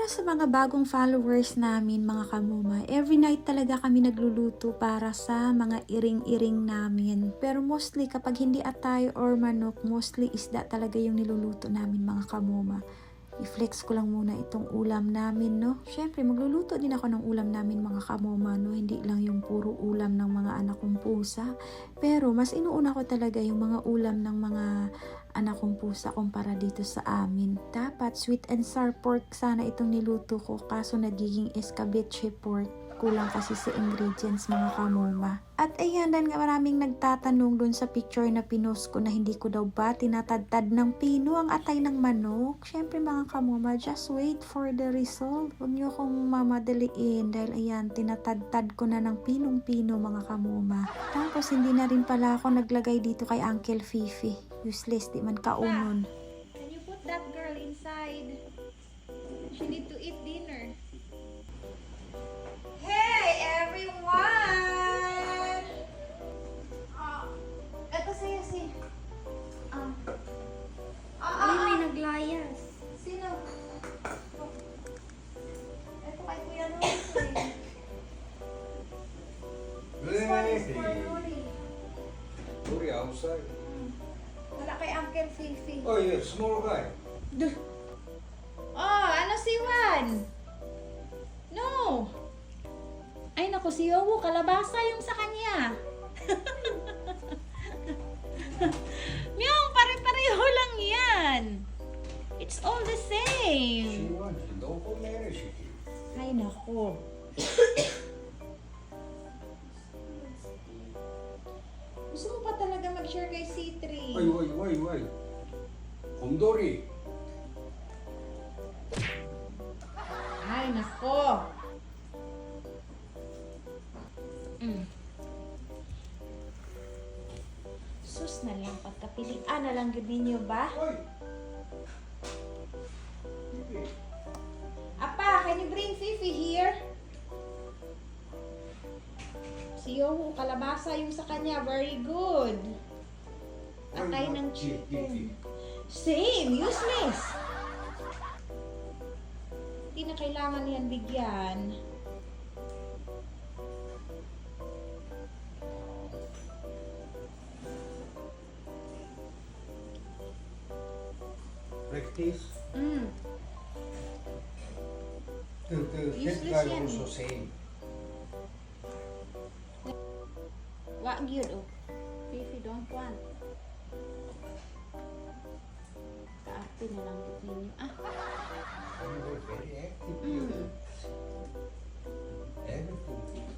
sa mga bagong followers namin, mga kamuma, every night talaga kami nagluluto para sa mga iring-iring namin. Pero mostly kapag hindi atay or manok, mostly isda talaga yung niluluto namin, mga kamuma. I-flex ko lang muna itong ulam namin, no? Syempre, magluluto din ako ng ulam namin, mga kamoma, no? Hindi lang yung puro ulam ng mga anak kong pusa. Pero mas inuuna ko talaga yung mga ulam ng mga anak kong pusa kumpara dito sa amin. Dapat sweet and sour pork sana itong niluto ko, kaso nagiging escabeche pork. Kulang kasi sa ingredients, mga kamoma. At ayan, dahil nga maraming nagtatanong dun sa picture na pinost ko na hindi ko daw ba tinatadtad ng pino ang atay ng manok. Syempre, mga kamoma, just wait for the result. Huwag nyo akong mamadaliin dahil ayan, tinatadtad ko na ng pinong-pino, mga kamoma. Tapos hindi na rin pala ako naglagay dito kay Uncle Fifi. Useless, di man kaunon. Can you put that girl inside? She need to eat dinner. Hey everyone! Ito sa'yo si... may naglayas. Sino? Ito kay Kuya Luis eh. This one is for Luri. Luri outside. Wala kay Uncle Fifi. Oh, yeah, small guy. Oh, ano si Juan? No! Ay, naku, si Yowo, kalabasa yung sa kanya. Myong, pare-pareho lang yan. It's all the She same. wants to go for marriage. Ay, naku. Gusto mo pa talaga mag-share kay C3? Wait. 곰돌이. Ay, nako. Sus na lang, pagkapilian na lang yun ninyo ba? Hoy. Apa, can you bring Fifi here? Si Yowo, kalabasa yung sa kanya. Very good. Atay ng chicken. Same, useless. Hindi na kailangan yan bigyan. Practice. The head Useless guy yan. also same. Wag yun, oh. Fifi, don't want. Kaarte na lang dito ninyo. You were very active. Everything.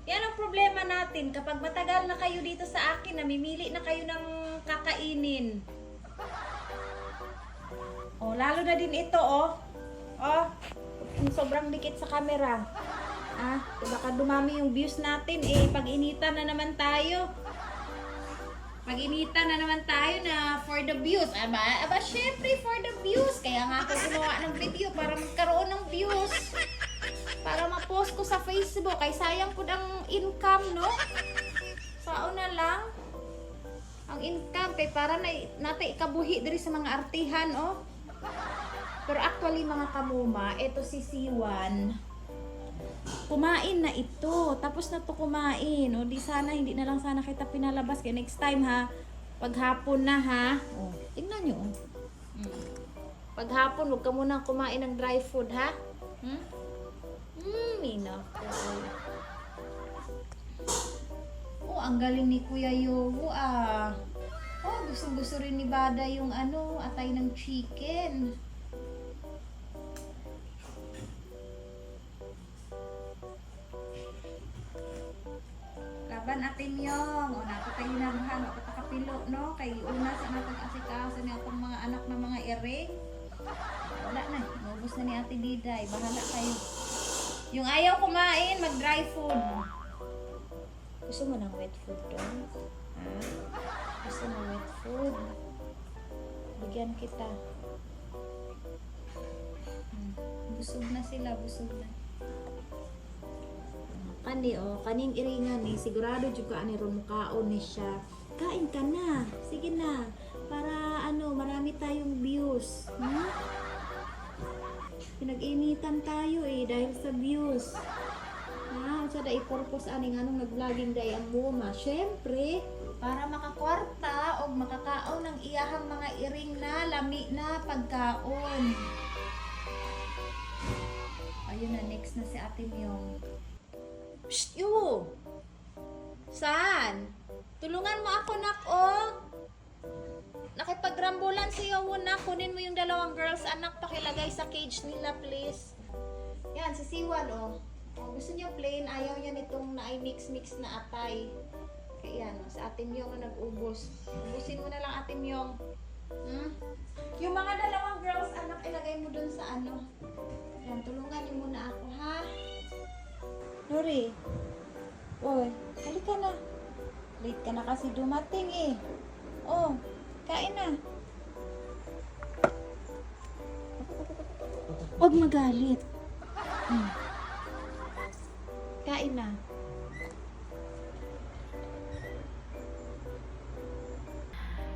Yan ang problema natin. Kapag matagal na kayo dito sa akin, namimili na kayo ng kakainin. Oh, lalo na din ito, oh. Oh, yung sobrang dikit sa camera. Baka dumami yung views natin, eh. Pag-initan na naman tayo. Pag-initan na naman tayo na for the views. Aba, syempre for the views. Kaya nga ako gumawa ng video para magkaroon ng views. Para ma-post ko sa Facebook. Kay sayang po ang income, no? Sao na lang. Ang income. Kay para natin ikabuhi diri sa mga artihan, oh. Pero actually, mga kamuma, ito si C1. Kumain na ito. Tapos na to kumain. O di sana, hindi na lang sana kita pinalabas. Kaya next time, ha. Paghapon na, ha. O, tingnan nyo, oh. Paghapon, huwag ka munang kumain ng dry food, ha. Minako. Oh, ang galing ni Kuya Yowo, ah. Oh, gusto rin ni Bada yung atay ng chicken. Laban atin yung. O, napatay na buhang. Patakapilo, no? Kay una sa natag-asikaso niya itong mga anak ng mga iring. Wala na. Maubos na ni Ate Diday. Bahala kayo. Yung ayaw kumain, mag-dry food. Gusto mo ng wet food doon? Ha? Gusto mo wet food? Bigyan kita. Busog na sila, busog na. Kani, oh, kaning iringan ni, sigurado juga ani ron mukaon ni siya. Kain ka na. Sige na. Para marami tayong views. Pinag-initan tayo dahil sa views. Ha, sa day purpose aning anong nag-vlogging day ang muma. Syempre, para makakwarta o makakaon ng iyahang mga iring na lami na pagkaon. Ayun na, next na si Ate Myong. Psst, yo! Saan? Tulungan mo ako, nak, oh! Nakipagrambulan siya na. Kunin mo yung dalawang girls, anak, pakilagay sa cage nila, please. Yan, si Siwan, oh. Oh, gusto niya plain, ayaw niya nitong na ay mix-mix na atay. Kaya yan, oh, sa Ate Myong na nag-ubos. Ubusin mo na lang, Ate Myong. Yung mga dalawang girls, anak, ilagay mo dun sa ano. Yan, tulungan niyo muna ako, ha? Nuri. Oy, halika na. Late ka na kasi dumating eh. Oh, kain na. Huwag magalit. Kain na.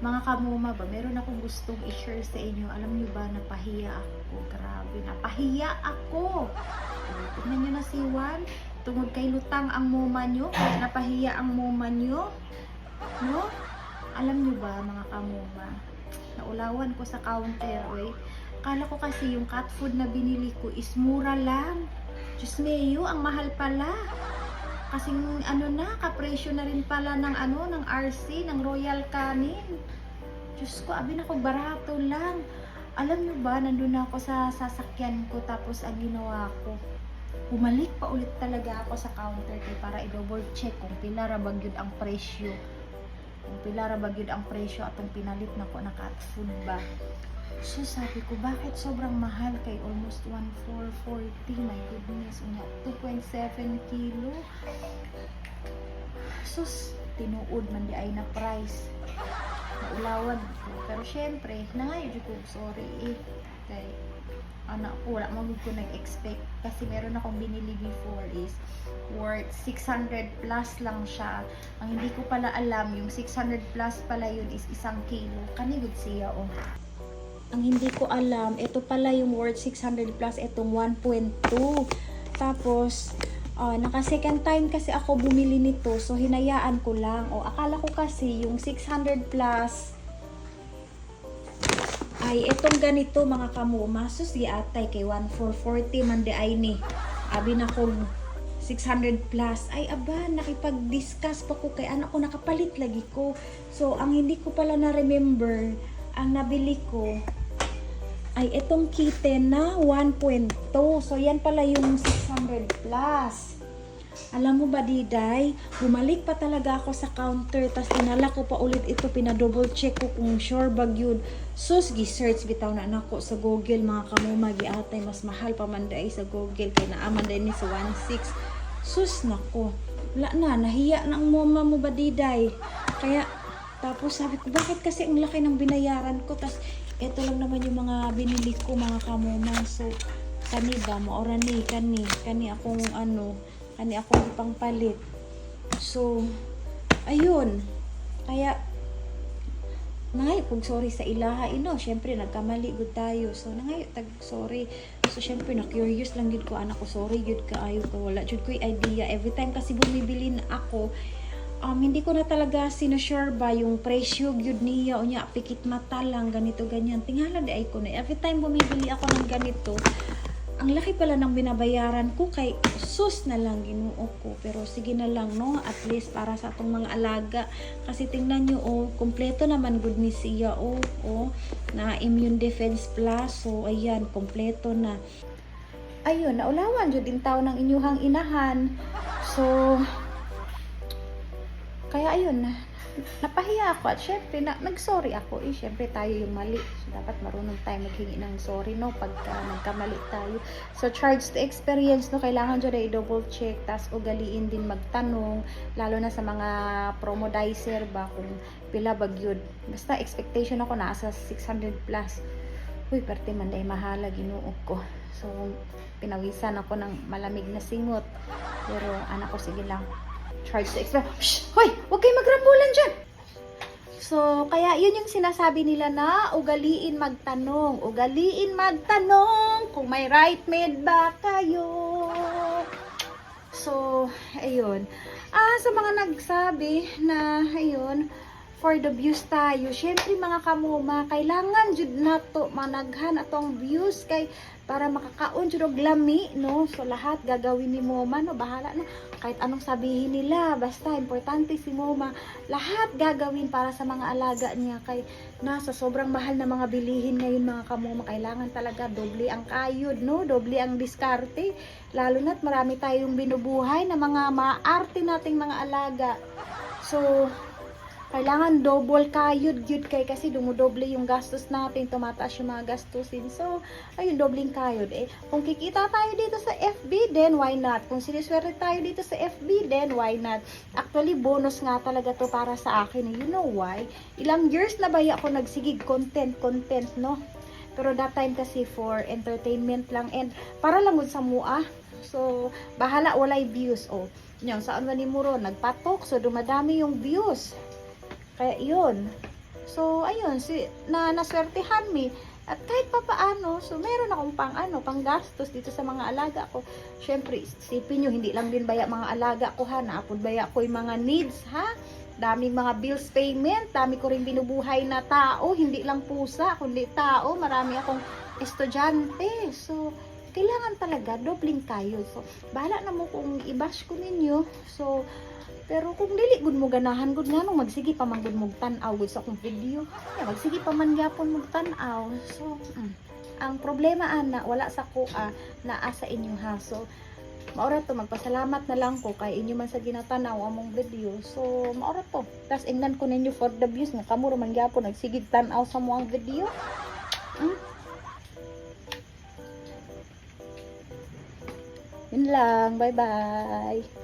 Mga kamuma ba, meron akong gustong i-share sa inyo. Alam niyo ba, napahiya ako. Grabe, napahiya ako. Tignan niyo na si Juan. Tungod kay lutang ang muma niyo. Kaya napahiya ang muma niyo. No? Alam niyo ba, mga kamuma, naulawan ko sa counter, oy. Akala ko kasi yung cat food na binili ko is mura lang. Diyos mayo, ang mahal pala. Kasing ano na, kapresyo na rin pala ng ano, ng RC, ng Royal Canin. Diyos ko, abi na ko, barato lang. Alam niyo ba, nandun ako sa sasakyan ko, tapos ang ginawa ko, bumalik pa ulit talaga ako sa counter para i-double check kung pila ra bagyod ang presyo. Kung pila ra bagyod ang presyo atong pinalit na ko na cat food ba. So sabi ko, bakit sobrang mahal kay almost 1,440? My goodness, unya 2.7 kilo. Sus, tinuod man di ay na price. Naulawan ko. Pero syempre, nangayon ko, sorry eh. Kay anak ko, wala magod ko nag-expect. Kasi meron akong binili before is worth 600 plus lang siya. Ang hindi ko pala alam, yung 600 plus pala yun is 1 kilo. Kanigod siya, oh. Ang hindi ko alam, ito pala yung worth 600 plus, itong 1.2. Tapos, naka second time kasi ako bumili nito, so hinayaan ko lang. O, akala ko kasi yung 600 plus ay itong ganito, mga kamuma. Sus, atay kay 1,440 man di ay ni. Abi na ko 600 plus. Ay, aba, nakipag-discuss pa ko kay anak ko, nakapalit lagi ko. So, ang hindi ko pala na-remember, ang nabili ko ay itong kitten na 1.2. So, yan pala yung 600 plus. Alam mo ba, Diday, bumalik pa talaga ako sa counter, tas tinala ko pa ulit ito, pinadouble check ko kung sure bag yun. Sus, gi-search bitaw na nako sa Google, mga kamuma, giatay, mas mahal pa man day sa Google, kaya naaman day ni sa 1.6. Sus, nako, wala na, nahiya na ang mama mo ba, Diday? Kaya, tapos sabi ko, bakit kasi ang laki ng binayaran ko, tas ito lang naman yung mga binili ko, mga kamuma. So, kani ba, maora ni, kani akong ano, kani akong ipangpalit. So, ayun. Kaya, nangay, pag sorry sa ilaha, syempre, nagkamali gud tayo. So, nangay, sorry. So, syempre, na-curious lang yun ko, anak ko, sorry, yun ka, ayaw ka, wala. Yun ko yung idea. Every time kasi bumibili na ako, hindi ko na talaga sinusure ba yung presyo gyud niya, o niya, pikit mata lang, ganito, ganyan. Tingala di ay ko na. Every time bumibili ako ng ganito, ang laki pala ng binabayaran ko, kay sus na lang ginuo ko. Pero sige na lang, no, at least para sa atong mga alaga. Kasi tingnan nyo, kompleto naman good ni siya, na immune defense plus. So ayan, kompleto na. Ayun, naulawan jud din tao ng inyuhang inahan. So kaya ayun, napahiya ako at syempre nag-sorry ako. Syempre tayo yung mali. So dapat marunong tayo maghingi ng sorry, no, pagka nagkamali tayo. So charge to experience, no, kailangan dyan ay double check, tas ugaliin din magtanong, lalo na sa mga promodizer ba, kung pila bagyod. Basta expectation ako nasa 600 plus. Uy, parte man dahil mahala, ginuog ko. So pinawisan ako ng malamig na singot. Pero anak ko, sige lang, charge to experience. Shh! Hoy! Huwag kayo magrambulan dyan! So, kaya yun yung sinasabi nila na ugaliin magtanong. Ugaliin magtanong kung may right mate ba kayo. So, ayun. Sa mga nagsabi na, ayun, for the views tayo. Syempre mga kamuma, kailangan jud nato managhan atong views kay para makakaon jud og lami, no? So lahat gagawin ni Moma, no? Bahala na. Kahit anong sabihin nila, basta importante si Moma. Lahat gagawin para sa mga alaga niya kay nasa sobrang mahal na mga bilihin ngayon mga kamuma. Kailangan talaga doble ang kayod, no? Doble ang diskarte. Lalo na't marami tayong binubuhay na mga maarte nating mga alaga. So, kailangan double kayod yun kay kasi dumudoble yung gastos natin, tumataas yung mga gastusin. So, ayun, dobling kayod. Kung kikita tayo dito sa FB, then why not? Kung siniswerte tayo dito sa FB, then why not? Actually, bonus nga talaga to para sa akin. You know why? Ilang years na ba ako nagsigig content, no? Pero that time kasi for entertainment lang and para lang sa mua. So, bahala, walay views. Yun, saan ba ni Muro? Nagpatok, so dumadami yung views. Kaya yun. So, ayun, naswertehan mi. At kahit pa paano, so meron akong pang gastos dito sa mga alaga ko. Syempre, isipin nyo, hindi lang din baya mga alaga ko ha. Naapod baya ko yung mga needs ha. Daming mga bills payment. Dami ko rin binubuhay na tao. Hindi lang pusa, kundi tao. Marami akong estudyante. So, kailangan talaga dobling kayo. So, bahala na mo kung i-bash ko ninyo. So, pero kung dili gud mo ganahan gud nganong magsige pa man gud mo tan-aw gud sa akong video. Magsige pa man gyapon mo tan-aw. So, ang problema ana wala sa kuha naa sa inyo ha. So, maura to magpasalamat na lang ko kay inyo man sa ginatanaw among video. So, maura to. Tas ingnan ko ninyo for the views nga kamo man gyapon nagsigig tan-aw sa mo ang video. Yun lang. Bye-bye.